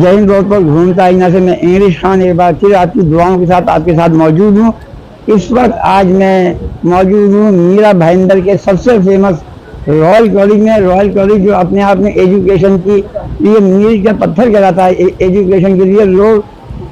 जय हिंद दोस्तों, घूमता आईना से मैं इंग्लिश खान एक बार फिर आपकी दुआओं के साथ आपके साथ मौजूद हूँ। इस वक्त आज मैं मौजूद हूँ मीरा भाईंदर के सबसे फेमस रॉयल कॉलेज में। रॉयल कॉलेज जो अपने आप में एजुकेशन की लिए मील का पत्थर कहलाता है। एजुकेशन के लिए लोग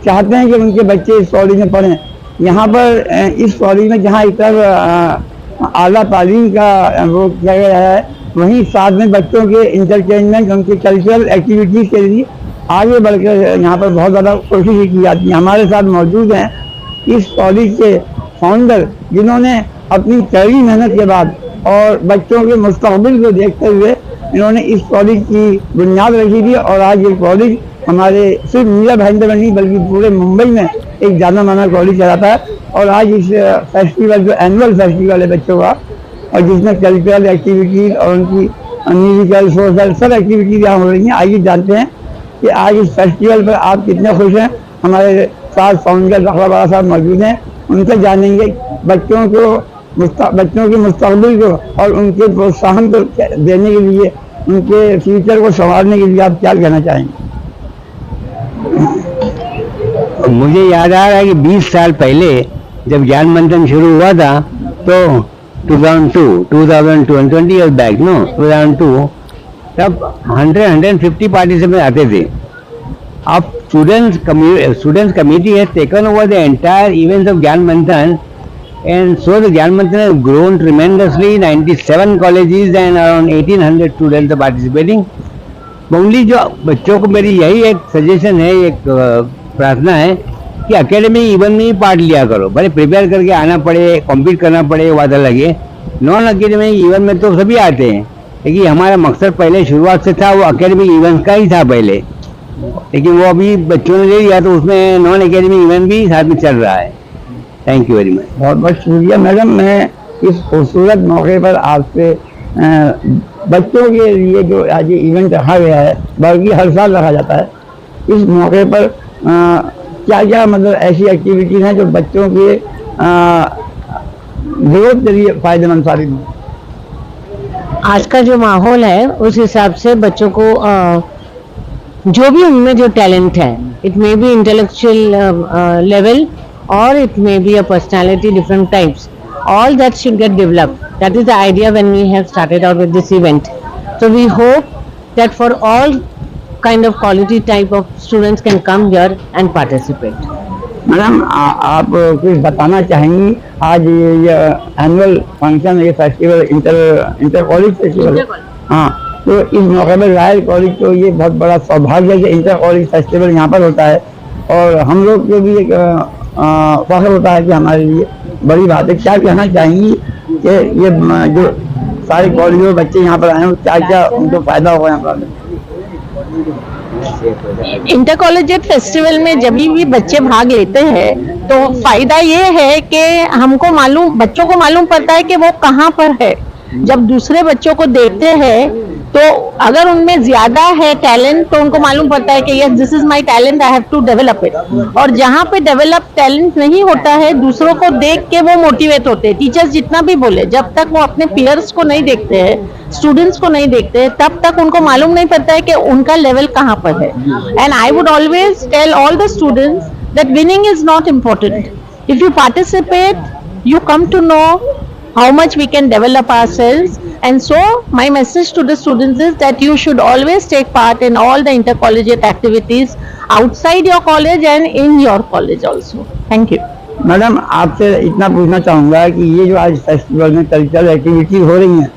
चाहते हैं कि उनके बच्चे इस कॉलेज में पढ़ें। यहाँ पर इस कॉलेज में जहाँ एक तरफ आला तालीम का वो किया गया है, वहीं साथ में बच्चों के इंटरटेनमेंट, उनके कल्चरल एक्टिविटीज़ के लिए आगे बढ़कर यहाँ पर बहुत ज़्यादा कोशिश की जाती है। हमारे साथ मौजूद हैं इस कॉलेज के फाउंडर, जिन्होंने अपनी कड़ी मेहनत के बाद और बच्चों के मुस्तकबिल को देखते हुए इन्होंने इस कॉलेज की बुनियाद रखी थी। और आज ये कॉलेज हमारे सिर्फ मीरा भाईंदर में नहीं बल्कि पूरे मुंबई में एक जाना माना कॉलेज चलाता है। और आज इस फेस्टिवल जो एनुअल फेस्टिवल है बच्चों का, और जिसमें कल्चरल एक्टिविटीज़ और उनकी म्यूजिकल सोशल सब एक्टिविटीज़ यहाँ हो रही हैं। आइए जानते हैं कि आज इस फेस्टिवल पर आप कितने खुश हैं। हमारे साथ फाउंडर ज़फ़र बाबा साहब मौजूद हैं, उनसे जानेंगे बच्चों के मुस्तकबिल को और उनके प्रोत्साहन को देने के लिए, उनके फ्यूचर को संवारने के लिए आप क्या कहना चाहेंगे। मुझे याद आ रहा है कि 20 साल पहले जब ज्ञान मंथन शुरू हुआ था तो 2002 20 ईयर बैक 2002 तब 150 पार्टिसिपेंट आते थे। अब students committee has taken over the entire events of Gyan Manthan, and so the Gyan Manthan has grown tremendously. 97 colleges and around 1800 students are participating. Only जो बच्चों को मेरी यही एक सजेशन है, एक प्रार्थना है कि एकेडमिक इवेंट में ही पार्ट लिया करो। भले प्रिपेयर करके आना पड़े, कॉम्पीट करना पड़े, वादा लगे। नॉन एकेडमिक इवेंट में तो सभी आते हैं, लेकिन हमारा मकसद पहले शुरुआत से था वो एकेडमिक इवेंट का ही था पहले, लेकिन वो अभी बच्चों ने ले लिया तो उसमें नॉन एकेडमिक इवेंट भी साथ में चल रहा है। Thank you very much. बहुत बहुत शुक्रिया मैडम। मैं इस खूबसूरत मौके पर आपसे बच्चों के लिए जो आज ये इवेंट रखा गया है, बल्कि हर साल रखा जाता है, इस मौके पर क्या क्या मतलब ऐसी एक्टिविटीज़ हैं जो बच्चों के ग्रोथ के लिए फ़ायदेमंद साबित हों। आज का जो माहौल है उस हिसाब से बच्चों को जो भी उनमें जो टैलेंट है, it may be intellectual level और it may be a personality, different types, all that should get developed. That is the idea when we have started out with this event. So we hope that for all kind of quality type of students can come here and participate. Madam आप कुछ बताना चाहेंगी आज ये annual function, ये festival inter college festival, हाँ, तो इस मौके पर रॉयल कॉलेज को ये बहुत बड़ा सौभाग्य है कि इंटर कॉलेज फेस्टिवल यहाँ पर होता है और हम लोग को भी एक फख्र होता है कि हमारे लिए बड़ी बात है। क्या कहना चाहेंगी कि ये जो सारे कॉलेज में बच्चे यहाँ पर आए हैं, क्या क्या उनको फायदा होगा यहाँ पर। इंटर कॉलेजिएट फेस्टिवल में जब भी बच्चे भाग लेते हैं तो फायदा ये है कि हमको मालूम, बच्चों को मालूम पड़ता है कि वो कहाँ पर है। जब दूसरे बच्चों को देखते हैं तो अगर उनमें ज्यादा है टैलेंट तो उनको मालूम पड़ता है कि yes this is my talent, I have to develop it. और जहाँ पे डेवलप टैलेंट नहीं होता है, दूसरों को देख के वो मोटिवेट होते हैं। टीचर्स जितना भी बोले, जब तक वो अपने पीयर्स को नहीं देखते हैं, स्टूडेंट्स को नहीं देखते हैं, तब तक उनको मालूम नहीं पड़ता है कि उनका लेवल कहाँ पर है। And I would always tell all the students that winning is not important. If you participate you come to know how much we can develop ourselves. And so my message to the students is that you should always take part in all the intercollegiate activities outside your college and in your college also. Thank you. Madam आपसे इतना पूछना चाहूँगा कि ये जो आज festival में cultural activity हो रही हैं,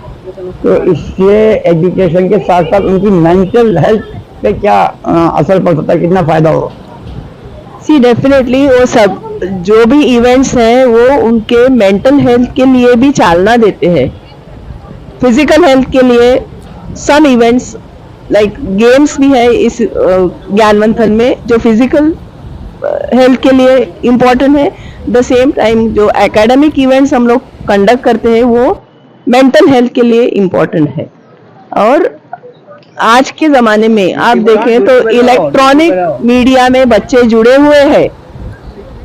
तो इससे एजुकेशन के साथ साथ उनकी मेंटल हेल्थ पे क्या असर पड़ सकता है, कितना फ़ायदा हो। सी डेफिनेटली वो सब जो भी इवेंट्स हैं वो उनके मेंटल हेल्थ के लिए भी चालना देते हैं। फिजिकल हेल्थ के लिए सम इवेंट्स लाइक गेम्स भी है इस ज्ञान मंथन में जो फिजिकल हेल्थ के लिए इम्पोर्टेंट है। द सेम टाइम जो एकेडमिक इवेंट्स हम लोग कंडक्ट करते हैं वो मेंटल हेल्थ के लिए इम्पोर्टेंट है। और आज के ज़माने में आप देखें तो इलेक्ट्रॉनिक मीडिया में बच्चे जुड़े हुए हैं,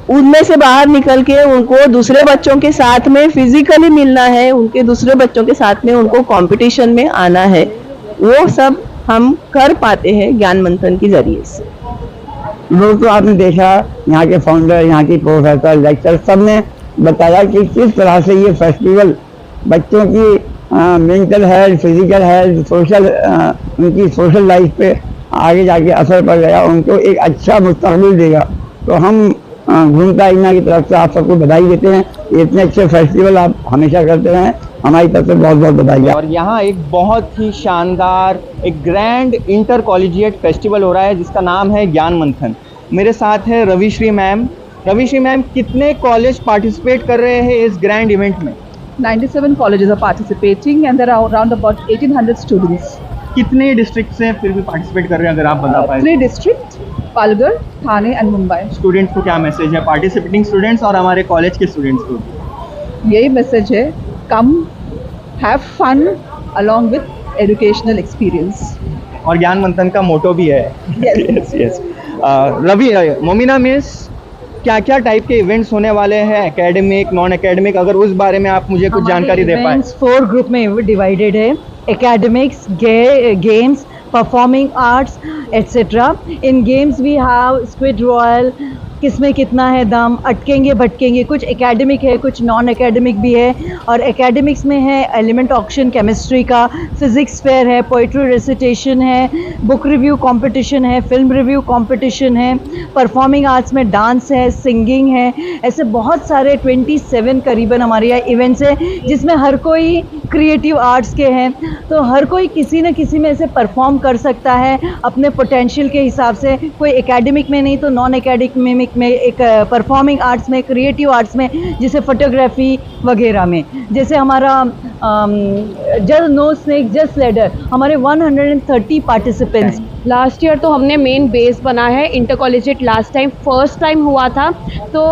उनमें से बाहर निकल के उनको दूसरे बच्चों के साथ में फिजिकली मिलना है, उनके दूसरे बच्चों के साथ में उनको कंपटीशन में आना है, वो सब हम कर पाते हैं ज्ञान मंथन के जरिए से। लोग तो आपने देखा, यहाँ के फाउंडर, यहाँ की प्रोफेसर, लेक्चर, सब ने बताया कि किस तरह से ये फेस्टिवल बच्चों की मेंटल हेल्थ, फिजिकल हेल्थ, उनकी सोशल लाइफ पे आगे जाके असर पड़ गया, उनको एक अच्छा मुस्तकबिल देगा। तो हम घूमता इना की तरफ से आप सबको बधाई देते हैं। इतने अच्छे फेस्टिवल आप हमेशा करते रहें, हमारी तरफ से बहुत बहुत बधाई। और यहाँ एक बहुत ही शानदार एक ग्रैंड इंटर कॉलेजिएट फेस्टिवल हो रहा है जिसका नाम है ज्ञान मंथन। मेरे साथ है रविश्री मैम। रविश्री मैम, कितने कॉलेज पार्टिसिपेट कर रहे हैं इस ग्रैंड इवेंट में? 97 colleges are participating and there are around about 1800 students. कितने डिस्ट्रिक्ट से फिर भी पार्टिसिपेट कर रहे हैं, अगर आप बता पाए? 3 districts, Palghar, Thane and Mumbai. Students को क्या मैसेज है, पार्टिसिपेटिंग स्टूडेंट्स और हमारे कॉलेज के स्टूडेंट्स को? यही मैसेज है, come, have fun along with educational experience. और ज्ञान मंथन का मोटो भी है। Yes. yes. Ravi, Momina miss, क्या क्या टाइप के इवेंट्स होने वाले हैं, एकेडमिक, नॉन एकेडमिक, अगर उस बारे में आप मुझे कुछ जानकारी दे पाए? 4 ग्रुप में डिवाइडेड है, academics, games, performing arts etcetera. In games we have Squid Royale, किसमें कितना है दम, अटकेंगे भटकेंगे, कुछ एकेडमिक है, कुछ नॉन एकेडमिक भी है। और एकेडमिक्स में है एलिमेंट ऑक्शन केमिस्ट्री का, फिजिक्स फेयर है, पोइट्री रेसिटेशन है, बुक रिव्यू कंपटीशन है, फिल्म रिव्यू कंपटीशन है, परफॉर्मिंग आर्ट्स में डांस है, सिंगिंग है। ऐसे बहुत सारे 27 करीबन हमारे यहाँ इवेंट्स है जिसमें हर कोई क्रिएटिव आर्ट्स के हैं। तो हर कोई किसी न किसी में से परफॉर्म कर सकता है अपने पोटेंशियल के हिसाब से। कोई एकेडमिक में नहीं तो नॉन एकेडमिक में, एक परफॉर्मिंग आर्ट्स में, क्रिएटिव आर्ट्स में, जैसे फोटोग्राफी वगैरह में। जैसे हमारा just no snake just ladder, हमारे 130 पार्टिसिपेंट्स। लास्ट ईयर तो हमने मेन बेस बना है, inter collegiate last time first time हुआ था, तो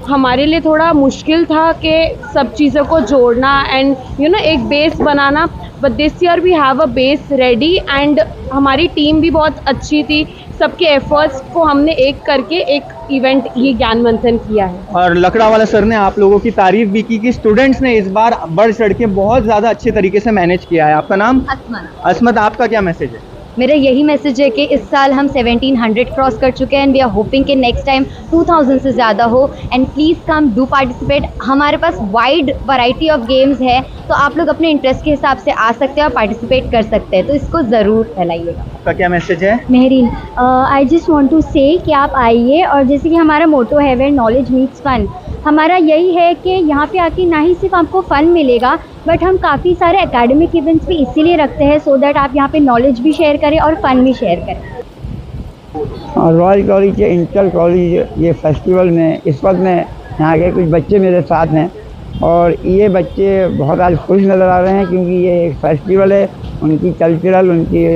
हमारे लिए थोड़ा मुश्किल था कि सब चीज़ों को जोड़ना एंड एक बेस बनाना। But this year we have a base ready and हमारी टीम भी बहुत अच्छी थी, सबके एफर्ट्स को हमने एक करके एक इवेंट ये ज्ञान मंथन किया है। और लकड़ावाला सर ने आप लोगों की तारीफ भी की कि स्टूडेंट्स ने इस बार बढ़ चढ़ के बहुत ज़्यादा अच्छे तरीके से मैनेज किया है। आपका नाम? असमत, आपका क्या मैसेज है? मेरा यही मैसेज है कि इस साल हम 1700 क्रॉस कर चुके हैं एंड वी आर होपिंग कि नेक्स्ट टाइम 2000 से ज़्यादा हो। And please come, do participate. हमारे पास वाइड वैरायटी ऑफ गेम्स है, तो आप लोग अपने इंटरेस्ट के हिसाब से आ सकते हैं और पार्टिसिपेट कर सकते हैं, तो इसको ज़रूर फैलाइएगा। आपका क्या मैसेज है? Mehreen, I just want to say कि आप आइए, और जैसे कि हमारा मोटो है वेयर नॉलेज मीट्स फन, हमारा यही है कि यहाँ पे आके ना ही सिर्फ आपको फ़न मिलेगा बट हम काफ़ी सारे एकेडमिक इवेंट्स भी इसीलिए रखते हैं सो दैट आप यहाँ पे नॉलेज भी शेयर करें और फ़न भी शेयर करें। रॉयल कॉलेज के इंटर कॉलेज ये फेस्टिवल में इस वक्त मैं यहाँ के कुछ बच्चे मेरे साथ हैं और ये बच्चे बहुत आज खुश नज़र आ रहे हैं क्योंकि ये एक फेस्टिवल है, उनकी कल्चरल, उनकी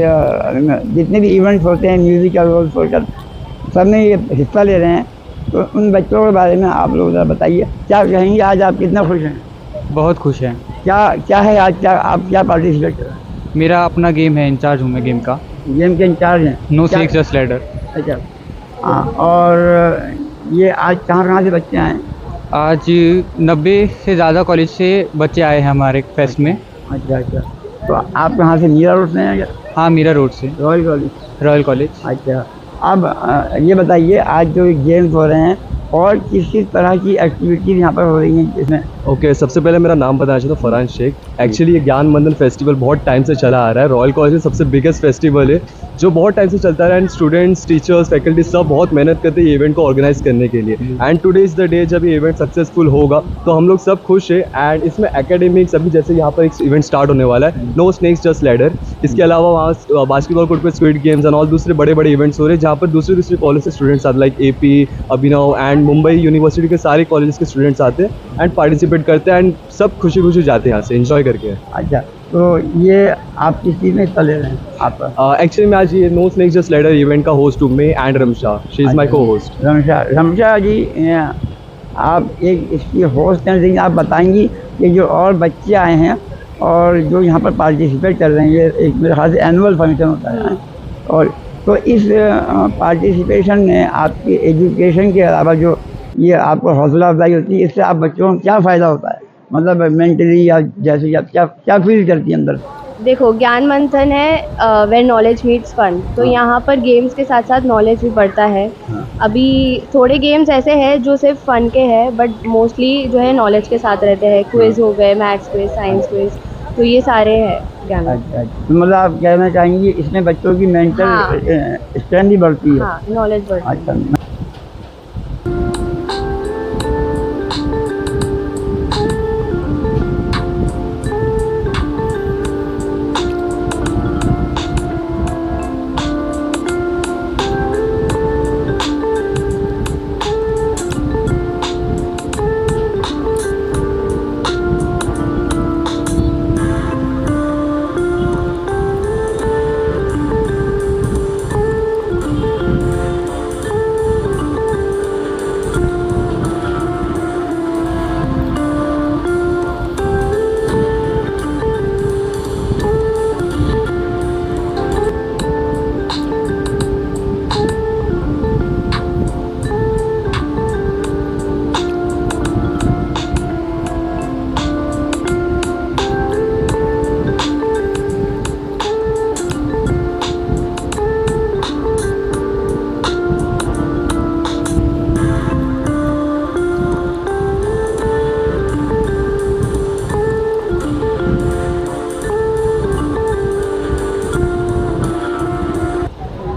जितने भी इवेंट्स होते हैं, म्यूज़िकल और सोशल, सब में ये हिस्सा ले रहे हैं। तो उन बच्चों के बारे में आप लोग ज़रा बताइए, क्या कहेंगे आज आप कितना खुश हैं? बहुत खुश हैं। क्या है आज, क्या आप क्या पार्टिसिपेट कर रहे हैं? मेरा अपना गेम है, इंचार्ज हूँ मैं गेम का। गेम के इंचार्ज हैं? No snake just ladder. अच्छा, हाँ। और ये आज कहाँ से बच्चे आए? आज 90 से ज़्यादा कॉलेज से बच्चे आए हैं हमारे फेस्ट में। अच्छा, तो आप कहाँ से, मीरा रोड से हैं क्या? हाँ, मीरा रोड से। Royal college. अच्छा, अब ये बताइए आज जो गेम्स हो रहे हैं और किस किस तरह की एक्टिविटीज़ यहाँ पर हो रही हैं इसमें? ओके, सबसे पहले मेरा नाम बताना चाहता हूँ, फरहान शेख। एक्चुअली ये ज्ञान मंथन फेस्टिवल बहुत टाइम से चला आ रहा है, रॉयल कॉलेज में सबसे बिगेस्ट फेस्टिवल है जो बहुत टाइम से चलता रहा है एंड स्टूडेंट्स, टीचर्स, फैकल्टी सब बहुत मेहनत करते हैं ये इवेंट को ऑर्गेनाइज करने के लिए। And today is the day जब ये इवेंट सक्सेसफुल होगा तो हम लोग सब खुश है। एंड इसमें एकेडमिक्स अभी जैसे यहाँ पर एक इवेंट स्टार्ट होने वाला है, नो स्नेक्स जस्ट लैडर। इसके अलावा वहाँ बास्केटबॉल कोर्ट पर स्क्विड गेम्स एंड ऑल दूसरे बड़े बड़े इवेंट्स हो रहे हैं जहाँ पर दूसरे कॉलेज से स्टूडेंट्स आते, like AP, Abhinav and Mumbai university के सारे कॉलेज के स्टूडेंट्स आते हैं एंड पार्टिसिपेट करते हैं एंड सब खुशी खुशी जाते हैं यहाँ से एंजॉय करके। अच्छा, तो ये आप किस चीज़ में हिस्सा ले रहे हैं आप? एक्चुअली मैं आज ये no snake just ladder event का होस्ट हूँ मैं and Ramsha, she is my co host. Ramsha जी, आप एक इसकी होस्ट हैं, लेकिन आप बताएंगी कि जो और बच्चे आए हैं और जो यहाँ पर पार्टिसिपेट कर रहे हैं, ये एक मेरे ख्याल से एनुअल फंक्शन होता है, और तो इस पार्टिसिपेशन में आपकी एजुकेशन के अलावा जो ये आपको हौसला अफजाई होती है, इससे आप बच्चों को क्या फ़ायदा होता है? मतलब मेंटली या जैसे आप क्या फील करती है अंदर? देखो, ज्ञान मंथन है वेयर नॉलेज मीट्स फन, तो हाँ। यहाँ पर गेम्स के साथ साथ नॉलेज भी बढ़ता है। हाँ। अभी थोड़े गेम्स ऐसे हैं जो सिर्फ फन के हैं, बट मोस्टली जो है नॉलेज के साथ रहते हैं। क्विज हो गए, मैथ्स क्विज, साइंस क्विज, तो ये सारे हैं ज्ञान मंथन। अच्छा अच्छा, तो मतलब आप कहना चाहेंगे इसमें बच्चों की मेंटल हाँ। स्ट्रेंथ भी बढ़ती है। हाँ, नॉलेज बढ़ता है। अच्छा,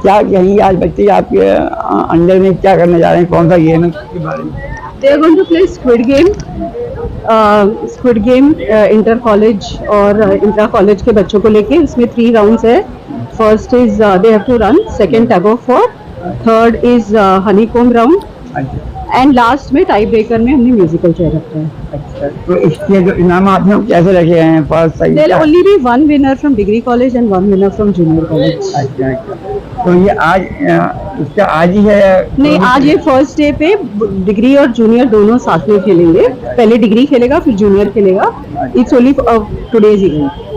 क्या कहेंगे आज बच्चे आपके अंडर में क्या करने जा रहे हैं, कौन सा गेम है उसके बारे में? They are going to play Squid Game. Squid Game inter college और इंट्रा कॉलेज के बच्चों को लेके, इसमें 3 राउंड्स है। First is they have to run, second tug of war, third is honeycomb round, and last में टाई ब्रेकर में हमने म्यूजिकल चेयर रखा है। अच्छा, तो इसके जो इनाम आपने वो कैसे रखे गए हैं? First There will second? only be 1 winner from degree college and 1 winner from junior college. अच्छा अच्छा, तो ये आज इसका आज ही है? नहीं, आज ये फर्स्ट डे पे डिग्री और जूनियर दोनों साथ में खेलेंगे। पहले डिग्री खेलेगा, फिर जूनियर खेलेगा। It's only today's event.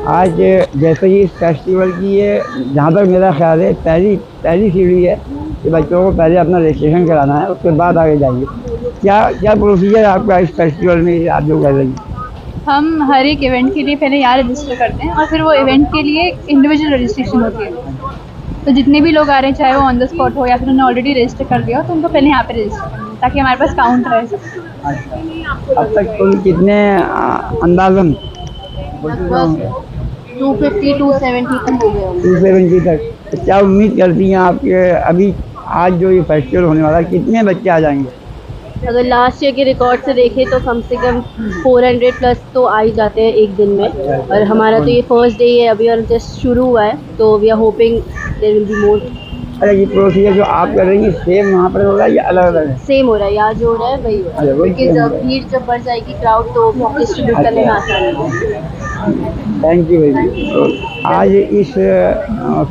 आज जैसे ही इस फेस्टिवल की ये जहाँ तक मेरा ख्याल है पहली सीढ़ी है कि बच्चों को पहले अपना रजिस्ट्रेशन कराना है, उसके बाद आगे जाइए। क्या क्या प्रोसीजर आपका इस फेस्टिवल में आप जो कर रही हैं? हम हर एक इवेंट के लिए पहले यहाँ रजिस्टर करते हैं और फिर वो इवेंट के लिए इंडिविजुअल रजिस्ट्रेशन होती है। तो जितने भी लोग आ रहे हैं, चाहे वो ऑन द स्पॉट हो या फिर उन्होंने ऑलरेडी रजिस्टर कर दिया हो, तो उनको पहले यहाँ पे रजिस्टर करना है ताकि हमारे पास काउंट रहे सब। अब तक कुल कितने अंदाजन 250 270 तक हो गया। 270 तक? तो क्या उम्मीद करती हैं आपके अभी आज जो ये फेस्टिवल होने वाला है, कितने बच्चे आ जाएंगे? अगर लास्ट ईयर के रिकॉर्ड से देखें तो कम से कम 400 प्लस तो आ ही जाते हैं एक दिन में, और हमारा तो ये फर्स्ट डे है अभी और जस्ट शुरू हुआ है, तो we are hoping there will be more. अरे ये प्रोसीजर जो आप कर रही हैं सेम वहाँ पर हो रहा है या अलग अलग है? सेम हो रहा है, यहाँ जो हो रहा है वही हो रहा है, क्योंकि जब भीड़ जब बढ़ जाएगी क्राउड तो डिस्ट्रीब्यूट करने में आसान है। Thank you very much. तो आज इस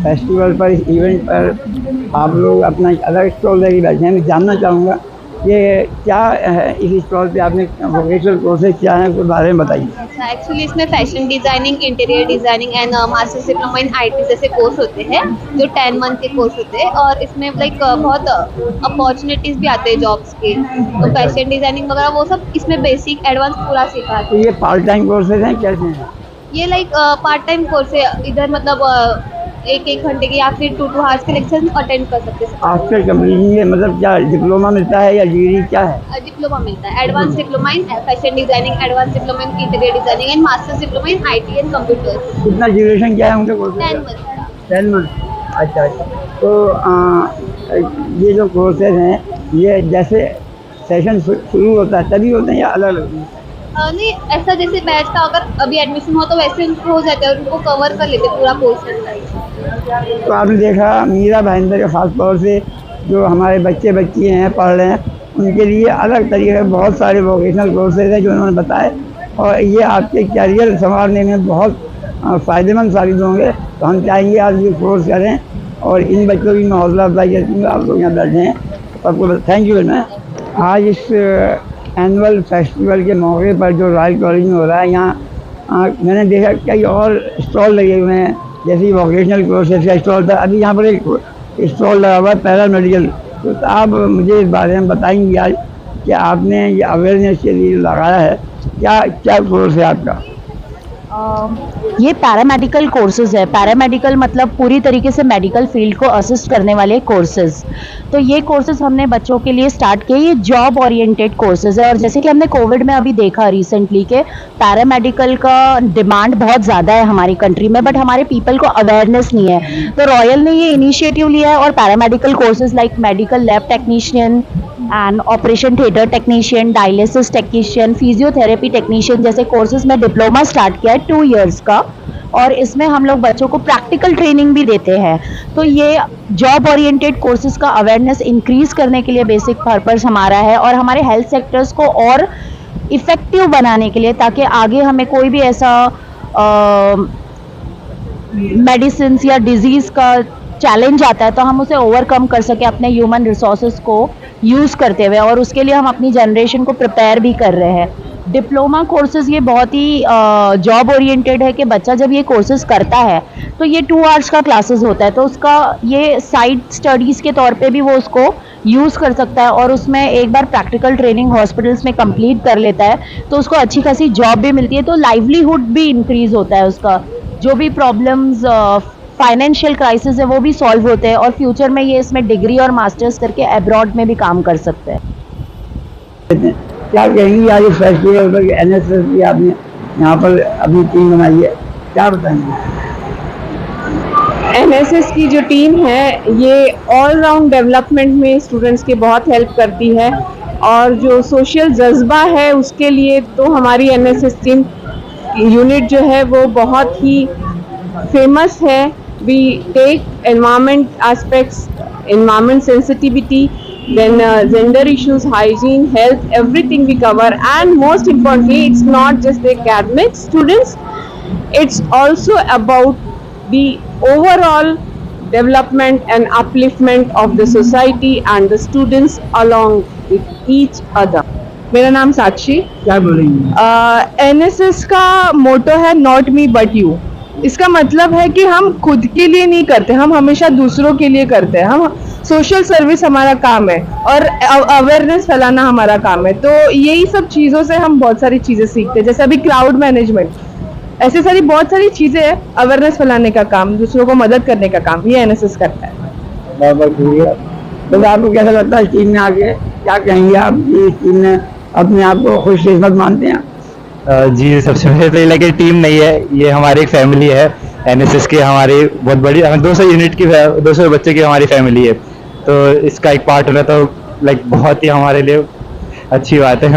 फेस्टिवल पर, इस इवेंट पर आप लोग अपना अलग स्टॉल लेके बैठे हैं। मैं जानना चाहूँगा ये क्या है इस स्टॉल पे आपने वोकेशनल कोर्सेज क्या हैं उसके बारे में बताइए। अच्छा, एक्चुअली इसमें fashion designing, interior designing and masters diploma in IT जैसे कोर्स होते हैं जो 10 मंथ के कोर्स होते हैं, और इसमें लाइक बहुत अपॉर्चुनिटीज़ भी आते हैं जॉब्स के। तो फैशन डिज़ाइनिंग वगैरह वो सब इसमें बेसिक एडवांस पूरा सिखाते हैं। तो ये पार्ट टाइम कोर्सेज हैं कैसे हैं? ये लाइक पार्ट टाइम कोर्स है, इधर मतलब एक घंटे के या फिर 2 आवर्स के लेक्चर अटेंड कर सकते हैं। आफ्टर कंप्लीटिंग ये मतलब क्या डिप्लोमा मिलता है या डिग्री क्या है? डिप्लोमा मिलता है, advance diploma in fashion designing, advance diploma in interior designing and masters diploma in IT and computers. कितना ड्यूरेशन क्या है उनके कोर्स? 10 मंथ। 10 मंथ। अच्छा। तो ये जो कोर्सेज हैं ये जैसे सेशन शुरू होता है तभी होते हैं या अलग अलग? नहीं, ऐसा जैसे बैच का अगर अभी एडमिशन हो तो वैसे उनको हो जाता है और उनको कवर कर लेते पूरा कोर्स। तो आपने देखा मीरा भाईंदर के ख़ास तौर से जो हमारे बच्चे हैं पढ़ रहे हैं, उनके लिए अलग तरीके के बहुत सारे वोकेशनल कोर्सेज हैं जो उन्होंने बताए, और ये आपके कैरियर संवारने में बहुत फ़ायदेमंद साबित होंगे। तो हम चाहेंगे आप ये कोर्स करें और इन बच्चों की मैं हौसला अफजाई करती हूँ। आप लोग यहाँ बैठे हैं, सबको थैंक यू वेरी मच। आज इस एनुअल फेस्टिवल के मौके पर जो रॉयल कॉलेज में हो रहा है, यहाँ मैंने देखा कई और स्टॉल लगे हुए हैं, जैसे वोकेशनल कोर्सेज का स्टॉल था। अभी यहाँ पर एक स्टॉल लगा हुआ है पैरामेडिकल। तो आप मुझे इस बारे में बताएंगे आज कि आपने ये अवेयरनेस के लिए लगाया है, क्या क्या कोर्स है आपका? ये पैरामेडिकल कोर्सेज है। पैरामेडिकल मतलब पूरी तरीके से मेडिकल फील्ड को असिस्ट करने वाले कोर्सेज। तो ये कोर्सेज हमने बच्चों के लिए स्टार्ट किए। ये जॉब ओरिएंटेड कोर्सेज है, और जैसे कि हमने कोविड में अभी देखा रिसेंटली के पैरामेडिकल का डिमांड बहुत ज़्यादा है हमारी कंट्री में, बट हमारे पीपल को अवेयरनेस नहीं है। तो रॉयल ने ये इनिशिएटिव लिया है और paramedical courses like medical lab technician and operation theatre technician, dialysis technician, physiotherapy technician जैसे कोर्सेज में डिप्लोमा स्टार्ट किया है 2 इयर्स का, और इसमें हम लोग बच्चों को प्रैक्टिकल ट्रेनिंग भी देते हैं। तो ये जॉब ओरिएंटेड कोर्सेज का अवेयरनेस इंक्रीज करने के लिए बेसिक पर्पस हमारा है, और हमारे हेल्थ सेक्टर्स को और इफ़ेक्टिव बनाने के लिए, ताकि आगे हमें कोई भी ऐसा मेडिसिन या डिजीज़ का चैलेंज आता है तो हम उसे ओवरकम कर सके अपने ह्यूमन रिसोर्सेज को यूज़ करते हुए, और उसके लिए हम अपनी जनरेशन को प्रिपेयर भी कर रहे हैं। डिप्लोमा कोर्सेज़ ये बहुत ही जॉब ओरिएंटेड है कि बच्चा जब ये कोर्सेज़ करता है तो ये 2 आवर्स का क्लासेस होता है, तो उसका ये साइड स्टडीज़ के तौर पे भी वो उसको यूज़ कर सकता है, और उसमें एक बार प्रैक्टिकल ट्रेनिंग हॉस्पिटल्स में कंप्लीट कर लेता है तो उसको अच्छी खासी जॉब भी मिलती है, तो लाइवलीहुड भी इंक्रीज़ होता है उसका। जो भी प्रॉब्लम्स फाइनेंशियल क्राइसिस है वो भी सॉल्व होते हैं, और फ्यूचर में ये इसमें डिग्री और मास्टर्स करके अब्रॉड में भी काम कर सकते हैं। क्या कहेंगी आज फेस्टिवल पर NSS की आपने यहाँ पर अभी टीम बनाई है, क्या बताएंगे? NSS की जो टीम है ये ऑल राउंड डेवलपमेंट में स्टूडेंट्स के बहुत हेल्प करती है, और जो सोशल जज्बा है उसके लिए तो हमारी NSS टीम यूनिट जो है वो बहुत ही फेमस है। We take environment aspects, environment sensitivity, then gender issues, hygiene, health, everything we cover. And most importantly, it's not just the academic students, it's also about the overall development and upliftment of the society and the students along with each other. मेरा नाम साक्षी। क्या बोलेंगे? NSS का मोटो है not me but you. इसका मतलब है कि हम खुद के लिए नहीं करते, हम हमेशा दूसरों के लिए करते हैं। हम सोशल सर्विस हमारा काम है और अवेयरनेस फैलाना हमारा काम है। तो यही सब चीज़ों से हम बहुत सारी चीज़ें सीखते हैं, जैसे अभी क्राउड मैनेजमेंट, ऐसे सारी बहुत सारी चीज़ें हैं। अवेयरनेस फैलाने का काम, दूसरों को मदद करने का काम, ये एनएसएस करता है। तो आपको कैसा लगता है इस टीम में आके, क्या कहेंगे आप? इस टीम में अपने आप को खुशकिस्मत मानते हैं? जी, सबसे पहले तो ये लगे टीम नहीं है, ये हमारी एक फैमिली है। एनएसएस की हमारी बहुत बड़ी, 200 यूनिट की 200 बच्चे की हमारी फैमिली है, तो इसका एक पार्ट होना तो लाइक बहुत ही हमारे लिए अच्छी बात है।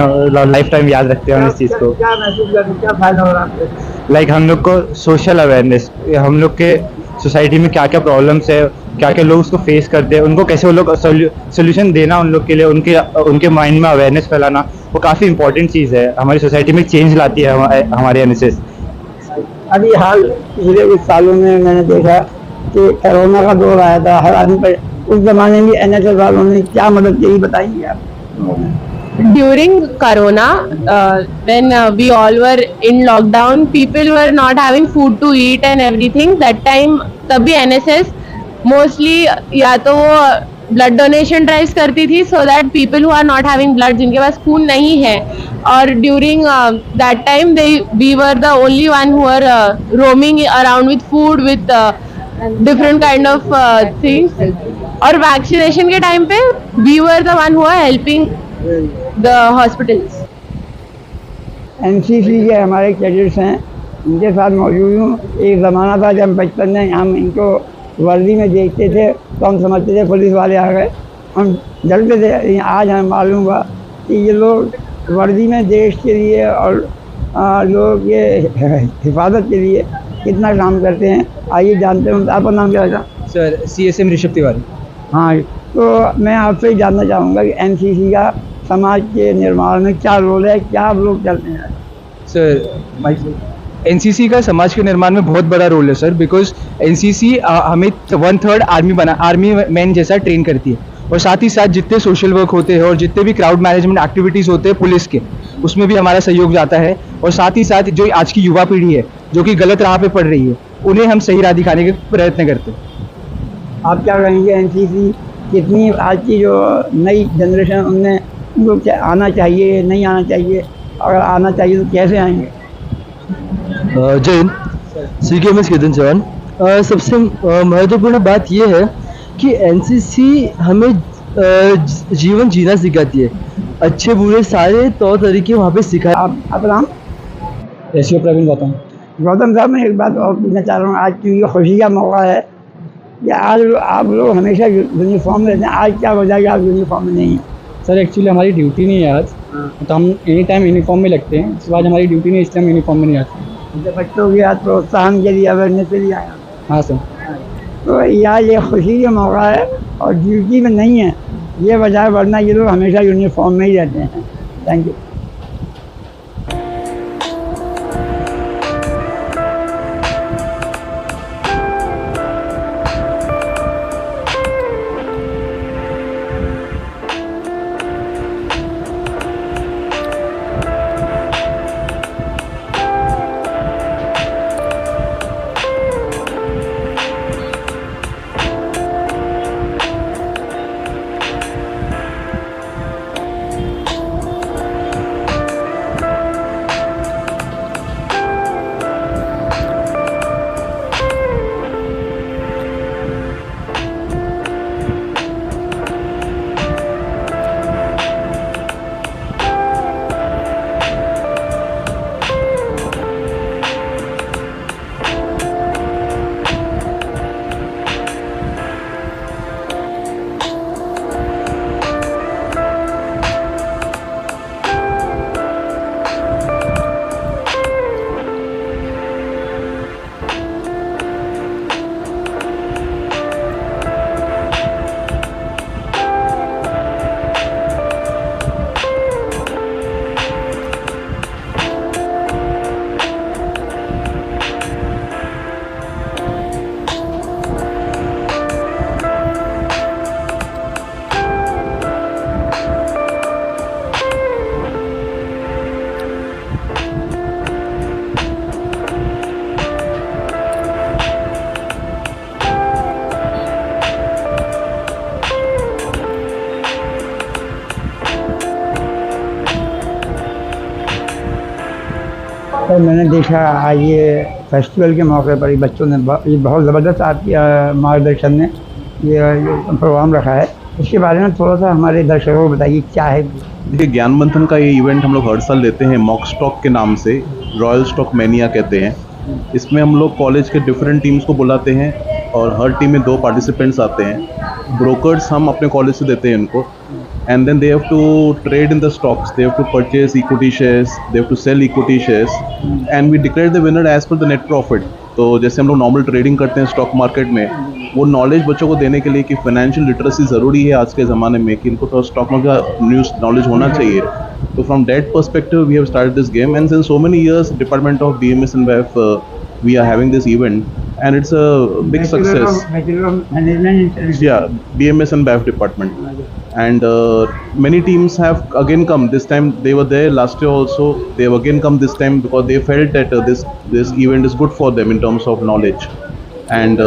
लाइफ टाइम याद रखते हैं हम इस चीज़ को। क्या महसूस करते, क्या फायदा हो रहा है आपको? लाइक हम लोग को सोशल अवेयरनेस, हम लोग के सोसाइटी में क्या क्या प्रॉब्लम्स है, क्या क्या लोग उसको फेस करते हैं, उनको कैसे वो लोग सोल्यूशन देना उन लोग के लिए, उनके माइंड में अवेयरनेस फैलाना, वो काफ़ी इंपॉर्टेंट चीज़ है। हमारी सोसाइटी में चेंज लाती है हमारे एनएसएस। अभी हाल पिछले कुछ सालों में मैंने देखा कि कोरोना का दौर आया था हर आदमी पर, उस जमाने में एनएसएस वालों ने क्या मदद की, बताइए आप। During Corona, when we all were in lockdown, people were not having food to eat and everything. That time तभी NSS mostly या तो वो ब्लड डोनेशन ड्राइव्स करती थी, so that people who are not having blood, जिनके पास खून नहीं है, और during that time we were the only one who were roaming around with food, with different kind of things. और वैक्सीनेशन के time पे we were the one who are helping the hospitals. NCC के हमारे cadets हैं, उनके साथ मौजूद हूँ। एक ज़माना था जब बचपन में हम इनको वर्दी में देखते थे तो हम समझते थे पुलिस वाले आ गए, हम डरते थे। लेकिन आज हमें मालूम हुआ कि ये लोग वर्दी में देश के लिए और लोगों के हिफाजत के लिए कितना काम करते हैं। आइए जानते हैं। आपका नाम क्या था? Sir CSM Rishabh Tiwari. हाँ, तो मैं आपसे ही जानना चाहूँगा कि एनसीसी का समाज के निर्माण में क्या रोल है, क्या आप लोग करते हैं? सर एनसीसी का समाज के निर्माण में बहुत बड़ा रोल है सर, बिकॉज एनसीसी हमें 1/3 आर्मी मैन जैसा ट्रेन करती है, और साथ ही साथ जितने सोशल वर्क होते हैं और जितने भी क्राउड मैनेजमेंट एक्टिविटीज़ होते हैं पुलिस के, उसमें भी हमारा सहयोग जाता है। और साथ ही साथ जो आज की युवा पीढ़ी है जो कि गलत राह पे पड़ रही है, उन्हें हम सही राह दिखाने के प्रयत्न करते हैं। आप क्या कहेंगे, एनसीसी कितनी आज की जो नई जनरेशन उनमें उनको आना चाहिए, नहीं आना चाहिए? अगर आना चाहिए तो कैसे आएंगे? जय हिंद, CKMS केतन चौहान। सबसे महत्वपूर्ण बात यह है कि एनसीसी हमें जीवन जीना सिखाती है, अच्छे बुरे सारे तौर तरीके वहाँ पे सिखा। आप नाम? प्रवीण गौतम। गौतम साहब, मैं एक बात और पूछना चाह रहा हूँ। आज क्योंकि खुशी का मौका है कि आज आप लोग हमेशा यूनिफॉर्म में रहते हैं, आज क्या वजह है कि आप यूनिफॉर्म में नहीं हैं? सर एक्चुअली हमारी ड्यूटी नहीं है आज, तो हम एनी टाइम यूनिफॉर्म में लगते हैं। इस बार हमारी ड्यूटी नहीं, इसलिए हम यूनिफॉर्म में नहीं आते। बच्चों के आज प्रोत्साहन के लिए, अवेयरनेस के लिए आया। हाँ सर। तो यार ये खुशी का मौका है और ड्यूटी में नहीं है, ये वजह है, वरना ये लोग हमेशा यूनिफॉर्म में ही रहते हैं। Thank you. सर मैंने देखा आज ये फेस्टिवल के मौके पर ये बच्चों ने ये बहुत ज़बरदस्त आपके मार्गदर्शन में ये प्रोग्राम रखा है, इसके बारे में थोड़ा सा हमारे दर्शकों को बताइए क्या है। देखिए, ज्ञान मंथन का ये इवेंट हम लोग हर साल लेते हैं मॉक स्टॉक के नाम से, रॉयल स्टॉक मैनिया कहते हैं। इसमें हम लोग कॉलेज के डिफरेंट टीम्स को बुलाते हैं और हर टीम में 2 पार्टिसिपेंट्स आते हैं। ब्रोकर्स हम अपने कॉलेज से देते हैं इनको, and then they have to trade in the stocks, they have to purchase equity shares, they have to sell equity shares, and we declare the winner as per the net profit। तो जैसे हम लोग normal trading करते हैं stock market में, वो knowledge बच्चों को देने के लिए कि फाइनेंशियल लिटरेसी ज़रूरी है आज के ज़माने में, कि इनको थोड़ा स्टॉक मार्केट का न्यूज़ नॉलेज होना चाहिए। तो from that perspective we have started this game, and since so many years department of BMS and BAF we are having this event, and it's a big success. Yeah, BMS and BAF department, and many teams have again come. This time they were there last year also. They have again come this time because they felt that this event is good for them in terms of knowledge, and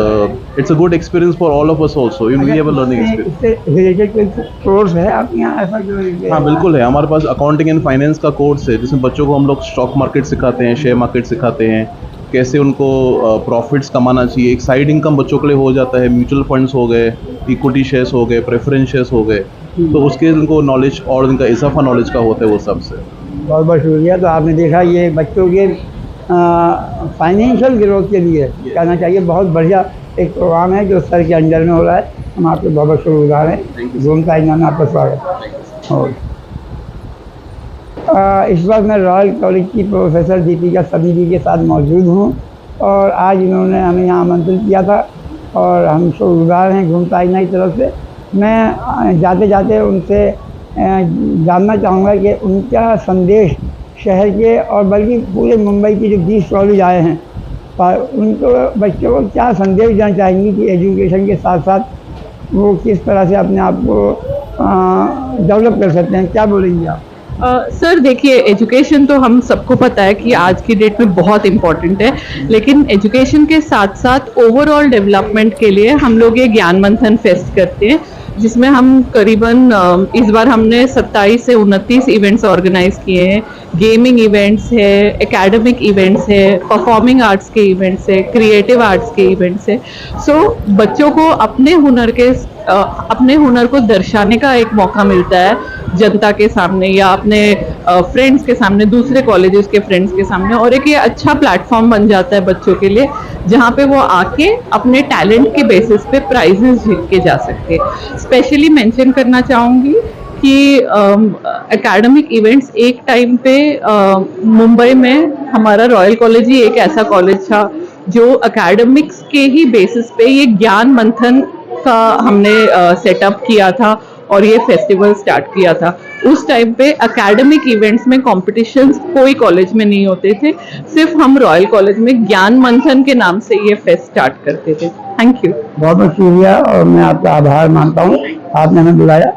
it's a good experience for all of us also. You know, we have a learning experience. Related कोई course है आपके यहाँ ऐसा जो? हाँ बिल्कुल है, हमारे पास अकाउंटिंग एंड फाइनेंस का कोर्स है जिसमें बच्चों को हम लोग स्टॉक मार्केट सिखाते हैं, शेयर मार्केट सिखाते हैं, कैसे उनको प्रॉफिट्स कमाना चाहिए। एक साइड इनकम बच्चों के लिए हो जाता है, म्यूचुअल फंड्स हो गए, इक्विटी शेयर्स हो गए, प्रेफरेंस शेयर्स हो गए, तो उसके उनको नॉलेज और उनका इजाफा नॉलेज का होता है वो सबसे। बहुत बहुत शुक्रिया। तो आपने देखा ये बच्चों के फाइनेंशियल ग्रोथ के लिए कहना चाहिए बहुत बढ़िया एक प्रोग्राम है जो सर के अंडर में हो रहा है। हम आपके बहुत बहुत शुक्रगुजार हैं। घूमता इनाम में आपका स्वागत। और इस वक्त मैं रॉयल कॉलेज की प्रोफेसर दीपिका समी जी के साथ मौजूद हूँ और आज इन्होंने हमें यहाँ आमंत्रित किया था और हम शुक्रगुजार हैं घूमता आईना की तरफ से। मैं जाते जाते उनसे जानना चाहूँगा कि उनका संदेश शहर के और बल्कि पूरे मुंबई के जो 20 कॉलेज आए हैं पर उनको बच्चों को क्या संदेश देना चाहेंगी कि एजुकेशन के साथ साथ वो किस तरह से अपने आप को डेवलप कर सकते हैं, क्या बोलेंगे आप? सर देखिए, एजुकेशन तो हम सबको पता है कि आज की डेट में बहुत इम्पॉर्टेंट है, लेकिन एजुकेशन के साथ साथ ओवरऑल डेवलपमेंट के लिए हम लोग ये ज्ञान मंथन फेस्ट करते हैं, जिसमें हम करीबन इस बार हमने 27 से 29 इवेंट्स ऑर्गेनाइज किए हैं। गेमिंग इवेंट्स है, एकेडमिक इवेंट्स है, परफॉर्मिंग आर्ट्स के इवेंट्स है, क्रिएटिव आर्ट्स के इवेंट्स है। सो बच्चों को अपने हुनर को दर्शाने का एक मौका मिलता है जनता के सामने या अपने फ्रेंड्स के सामने, दूसरे कॉलेजेस के फ्रेंड्स के सामने, और एक ये अच्छा प्लेटफॉर्म बन जाता है बच्चों के लिए जहाँ पे वो आके अपने टैलेंट के बेसिस पे प्राइजेस जीत के जा सकते हैं। स्पेशली मेंशन करना चाहूँगी कि एकेडमिक इवेंट्स एक टाइम पे मुंबई में हमारा रॉयल कॉलेज ही एक ऐसा कॉलेज था जो एकेडमिक्स के ही बेसिस पे ये ज्ञान मंथन का हमने सेटअप किया था और ये फेस्टिवल स्टार्ट किया था। उस टाइम पे एकेडमिक इवेंट्स में कॉम्पिटिशन्स कोई कॉलेज में नहीं होते थे, सिर्फ हम रॉयल कॉलेज में ज्ञान मंथन के नाम से ये फेस्ट स्टार्ट करते थे। Thank you. बहुत बहुत शुक्रिया और मैं आपका आभार मानता हूँ, आपने हमें बुलाया।